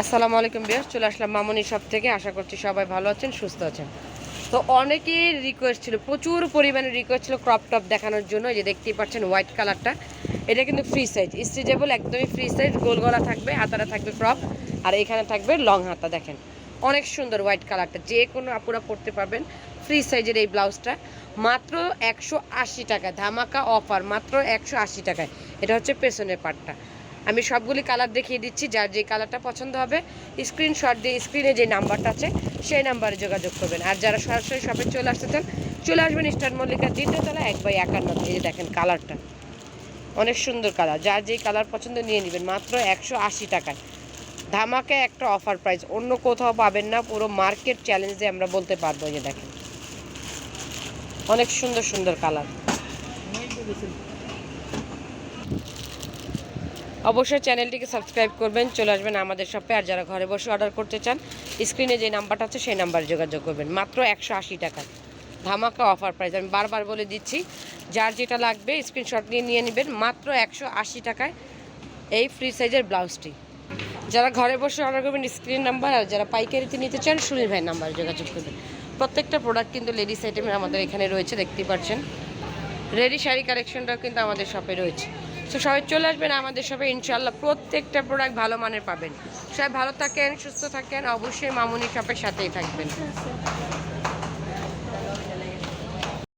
আসসালামু আলাইকুম বিয়াস, চলে আসলাম মামুনি শপ থেকে। আশা করছি সবাই ভালো আছেন, সুস্থ আছেন। তো অনেকের রিকোয়েস্ট ছিল, প্রচুর পরিমাণে রিকোয়েস্ট ছিল ক্রপ টপ দেখানোর জন্য। এই যে দেখতেই পাচ্ছেন হোয়াইট কালারটা, এটা কিন্তু ফ্রি সাইজ, স্ট্রেচেবল, একদমই ফ্রি সাইজ। গোল গলা থাকবে, হাতাটা থাকবে ক্রপ, আর এখানে থাকবে লং হাতা। দেখেন অনেক সুন্দর হোয়াইট কালারটা, যে কোনো আপুরা পরতে পারবেন। ফ্রি সাইজের এই ব্লাউজটা মাত্র 180 টাকা, ধামাকা অফার, মাত্র 180 টাকায়। এটা হচ্ছে পেছনের পার্টটা। আমি সবগুলি কালার দেখিয়ে দিচ্ছি, যার যে কালারটা পছন্দ হবে স্ক্রিনশট দিয়ে স্ক্রিনে যে নাম্বারটা আছে সেই নাম্বারে যোগাযোগ করবেন। আর যারা সরাসরি শপে চলে আসতে চান, চলে আসবেন স্টার মল্লিকার 2য় তলা 1/51। এই যে দেখেন কালারটা অনেক সুন্দর কালার, যার যেই কালার পছন্দ নিয়ে নেবেন মাত্র 180 টাকায়। ধামাকে একটা অফার প্রাইস, অন্য কোথাও পাবেন না, পুরো মার্কেট চ্যালেঞ্জে আমরা বলতে পারবো। এই যে দেখেন অনেক সুন্দর সুন্দর কালার। অবশ্যই চ্যানেলটিকে সাবস্ক্রাইব করবেন, চলে আসবেন আমাদের শপে। আর যারা ঘরে বসে অর্ডার করতে চান, স্ক্রিনে যে নাম্বারটা আছে সেই নাম্বারে যোগাযোগ করবেন। মাত্র 180 টাকা, ধামাকা অফার প্রাইস। আমি বারবার বলে দিচ্ছি, যার যেটা লাগবে স্ক্রিনশট নিয়ে নেবেন। মাত্র 180 টাকায় এই ফ্রি সাইজের ব্লাউজটি। যারা ঘরে বসে অর্ডার করবেন স্ক্রিন নাম্বার, আর যারা পাইকারিতে নিতে চান সুনীল ভাইয়ের নাম্বারে যোগাযোগ করবেন। প্রত্যেকটা প্রোডাক্ট কিন্তু লেডিস আইটেমের আমাদের এখানে রয়েছে, দেখতেই পাচ্ছেন। রেডি শাড়ি কালেকশনটাও কিন্তু আমাদের শপে রয়েছে। তো সবাই চলে আসবেন আমাদের শপে, ইনশাল্লাহ প্রত্যেকটা প্রোডাক্ট ভালো মানের পাবেন। সবাই ভালো থাকেন, সুস্থ থাকেন, অবশ্যই মামুনি শপের সাথেই থাকবেন।